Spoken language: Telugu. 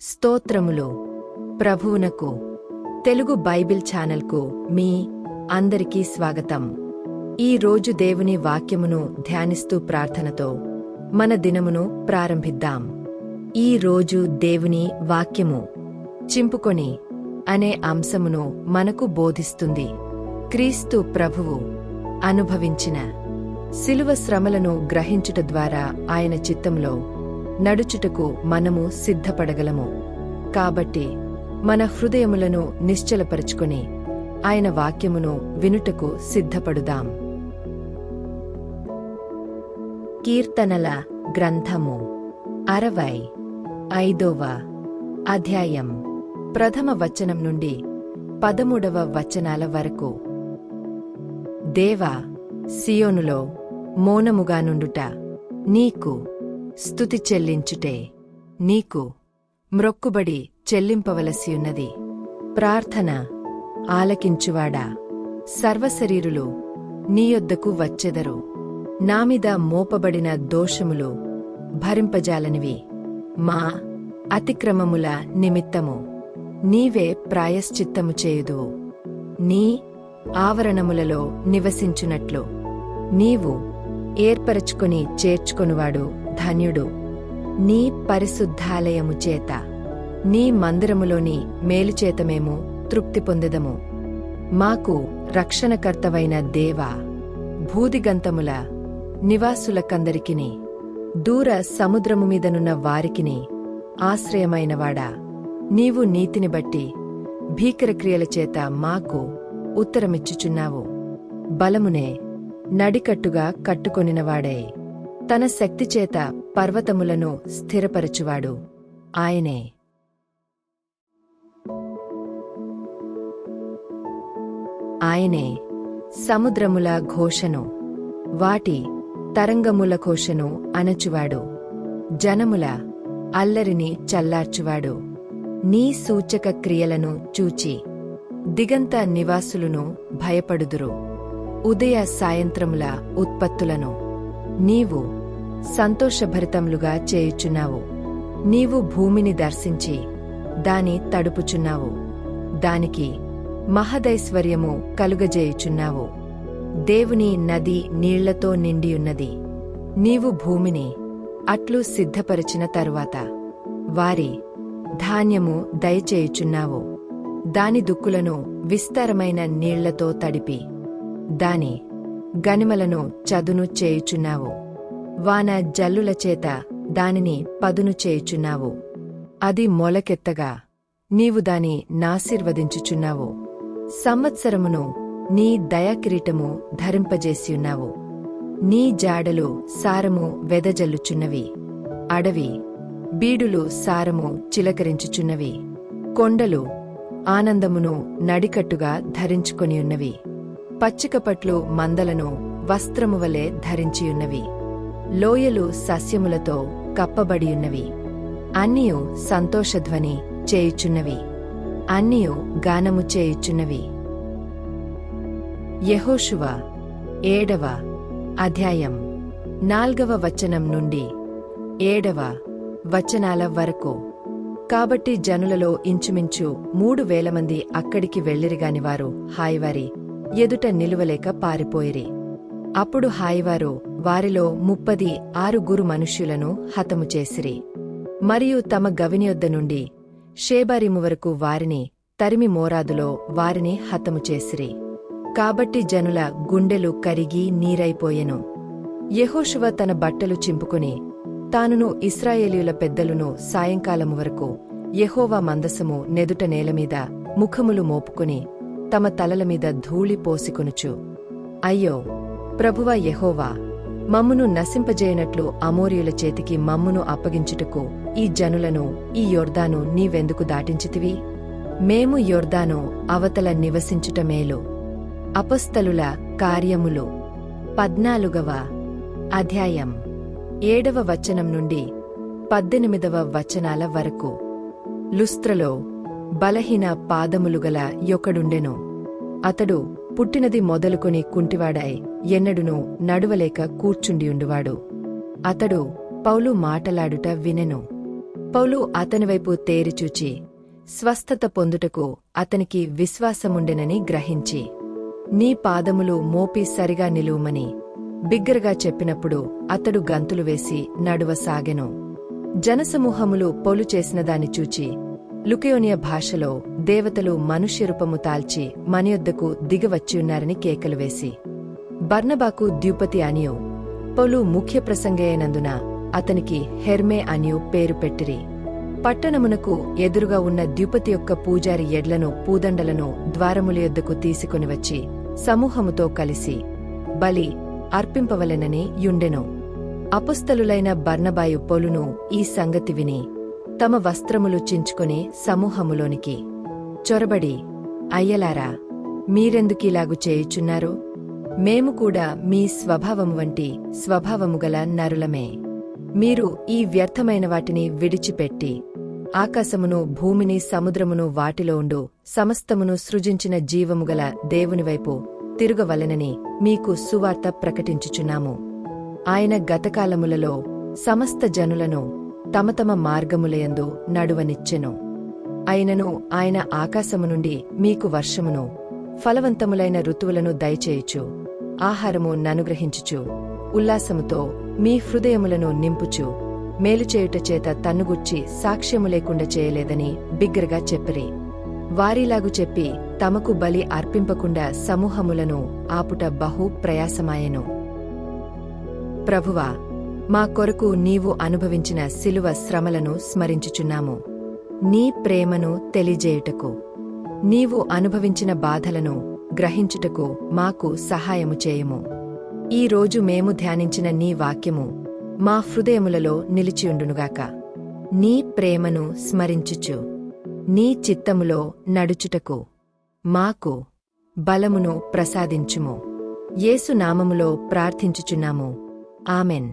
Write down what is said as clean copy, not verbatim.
స్తోత్రములు ప్రభువునకు. తెలుగు బైబిల్ ఛానల్కు మీ అందరికీ స్వాగతం. ఈ రోజు దేవుని వాక్యమును ధ్యానిస్తూ ప్రార్థనతో మన దినమును ప్రారంభిద్దాం. ఈ రోజు దేవుని వాక్యము చింపుకొని అనే అంశమును మనకు బోధిస్తుంది. క్రీస్తు ప్రభువు అనుభవించిన శిలువ శ్రమలను గ్రహించుట ద్వారా ఆయన చిత్తంలో నడుచుటకు మనము సిద్ధపడగలము. కాబట్టి మన హృదయములను నిశ్చలపరుచుకొని ఆయన వాక్యమును వినుటకు సిద్ధపడుదాం. కీర్తనల గ్రంథము 65వ అధ్యాయం 1వ వచనం నుండి 13వ వచనాల వరకు. దేవా, సియోనులో మౌనముగా నుండుట నీకు స్తుతి చెల్లించుటే నీకు మ్రొక్కుబడి చెల్లింపవలసియున్నది. ప్రార్థన ఆలకించువాడా, సర్వశరీరులు నీయొద్దకు వచ్చెదరు. నామీద మోపబడిన దోషములు భరింపజాలనివి. మా అతిక్రమముల నిమిత్తము నీవే ప్రాయశ్చిత్తము చేయుదువు. నీ ఆవరణములలో నివసించునట్లు నీవు ఏర్పరచుకొని చేర్చుకొనువాడు ధన్యుడు. నీ పరిశుద్ధాలయము చేత నీ మందిరములోని మేలుచేత మేము తృప్తి పొందెదము. మాకు రక్షణకర్తవైన దేవా, భూదిగంతముల నివాసులకందరికిని దూర సముద్రము మీదనున్న వారికిని ఆశ్రయమైనవాడా, నీవు నీతిని బట్టి భీకరక్రియల చేత మాకు ఉత్తరమిచ్చుచున్నావు. బలమునే నడికట్టుగా కట్టుకొనినవాడే, తన శక్తిచేత పర్వతములను స్థిరపరచువాడు ఆయనే. ఆయనే సముద్రముల ఘోషను వాటి తరంగముల ఘోషను అణచువాడు. జనముల అల్లరిని చల్లార్చువాడు. నీ సూచక క్రియలను చూచి దిగంత నివాసులను భయపడుదురు. ఉదయ సాయంత్రముల ఉత్పత్తులను నీవు సంతోషభరితములుగా చేయుచున్నావు. నీవు భూమిని దర్శించి దాని తడుపుచున్నావు. దానికి మహదైశ్వర్యము కలుగజేయుచున్నావు. దేవుని నది నీళ్లతో నిండియున్నది. నీవు భూమిని అట్లు సిద్ధపరిచిన తరువాత వారి ధాన్యము దయచేయుచున్నావు. దాని దుక్కులను విస్తారమైన నీళ్లతో తడిపి దాని గనిమలను చదును చేయుచున్నావు. వాన జల్లుల చేత దానిని పదును చేయుచున్నావు. అది మొలకెత్తగా నీవు దాని నాశీర్వదించుచున్నావు. సంవత్సరమును నీ దయాకిరీటము ధరింపజేసియున్నావు. నీ జాడలు సారము వెదజల్లుచున్నవి. అడవి బీడులు సారము చిలకరించుచున్నవి. కొండలు ఆనందమును నడికట్టుగా ధరించుకొనియున్నవి. పచ్చికపట్లు మందలను వస్త్రమువలే ధరించియున్నవి. లోయలు సస్యములతో కప్పబడియున్నవి. అన్నియు సంతోషధ్వని చేయుచున్నవి. అన్నియు గానము చేయుచున్నవి. యెహోషువ 7వ అధ్యాయం 4వ వచనం నుండి 7వ వచనాల వరకు. కాబట్టి జనులలో ఇంచుమించు 3,000 మంది అక్కడికి వెళ్ళిరిగాని వారు హాయివారి ఎదుట నిలువలేక పారిపోయిరి. అప్పుడు హాయివారు వారిలో 36 మనుష్యులను హతము చేసిరి. మరియు తమ గవినియొద్ద నుండి షేబారీము వరకు వారిని తరిమి మోరాదులో వారిని హతము చేసిరి. కాబట్టి జనుల గుండెలు కరిగి నీరైపోయెను. యెహోషువ తన బట్టలు చింపుకొని తానును ఇశ్రాయేలీయుల పెద్దలును సాయంకాలము వరకు యెహోవా మందసము నెదుట నేలమీద ముఖములు మోపుకొని తమ తలలమీద ధూళి పోసికొనుచు, అయ్యో ప్రభువా యెహోవా, మమ్మును నశింపజేయనట్లు అమోరీయుల చేతికి మమ్మును అప్పగించుటకు ఈ జనులను ఈ యొర్దాను నీవెందుకు దాటించితివి? మేము యొర్దాను అవతల నివసించుట మేలు. అపొస్తలుల కార్యములు 14వ అధ్యాయం 7వ వచనం నుండి 18వ వచనాల వరకు. లుస్త్రలో బలహీన పాదములుగల యొకడుండెను. అతడు పుట్టినది మొదలుకొని కుంటివాడై ఎన్నడునూ నడువలేక కూర్చుండియుండువాడు. అతడు పౌలు మాటలాడుట వినెను. పౌలు అతనివైపు తేరిచూచి స్వస్థత పొందుటకు అతనికి విశ్వాసముండెనని గ్రహించి, నీ పాదములు మోపి సరిగా నిలువుమని బిగ్గరగా చెప్పినప్పుడు అతడు గంతులు వేసి నడువసాగెను. జనసమూహములు పౌలు చేసినదాన్ని చూచి లుకయోనియ భాషలో దేవతలు మనుష్యరూపము తాల్చి మనయొద్దకు దిగవచ్చియున్నారని కేకలు వేసి, బర్నబాకు ద్యుపతి అనియు పౌలు ముఖ్య ప్రసంగయైనందున అతనికి హెర్మే అనియు పేరు పెట్టిరి. పట్టణమునకు ఎదురుగా ఉన్న ద్యుపతి యొక్క పూజారి ఎడ్లను పూదండలను ద్వారముల యొద్దకు తీసుకొనివచ్చి సమూహముతో కలిసి బలి అర్పింపవలెనని యుండెను. అపుస్తలులైన బర్నబాయు పౌలును ఈ సంగతి విని తమ వస్త్రములు చించుకొని సమూహములోనికి చొరబడి, అయ్యలారా, మీరెందుకీలాగు చేయుచున్నారు? మేము కూడా మీ స్వభావము వంటి స్వభావముగల నరులమే. మీరు ఈ వ్యర్థమైన వాటిని విడిచిపెట్టి ఆకాశమును భూమిని సముద్రమును వాటిలో ఉండు సమస్తమును సృజించిన జీవముగల దేవునివైపు తిరుగవలెనని మీకు సువార్త ప్రకటించుచున్నాము. ఆయన గతకాలములలో సమస్త జనులను తమ తమ మార్గములయందు నడువనిచ్చెను. అయినను ఆయన ఆకాశము నుండి మీకు వర్షమును ఫలవంతములైన ఋతువులను దయచేయుచు ఆహారము ననుగ్రహించుచు ఉల్లాసముతో మీ హృదయములను నింపుచు మేలుచేయుట చేత తన్నుగుచ్చి సాక్ష్యము లేకుండా చేయలేదని బిగ్గరగా చెప్పిరి. వారిలాగు చెప్పి తమకు బలి అర్పింపకుండా సమూహములను ఆపుట బహు ప్రయాసమాయెను. ప్రభువా, మా కొరకు నీవు అనుభవించిన శిలువ శ్రమలను స్మరించుచున్నాము. నీ ప్రేమను తెలియజేయుటకు, నీవు అనుభవించిన బాధలను గ్రహించుటకు మాకు సహాయము చేయుము. ఈ రోజు మేము ధ్యానించిన నీ వాక్యము మా హృదయములలో నిలిచియుండునుగాక. నీ ప్రేమను స్మరించుచు నీ చిత్తములో నడుచుటకు మాకు బలమును ప్రసాదించుము. యేసు నామములో ప్రార్థించుచున్నాము. ఆమెన్.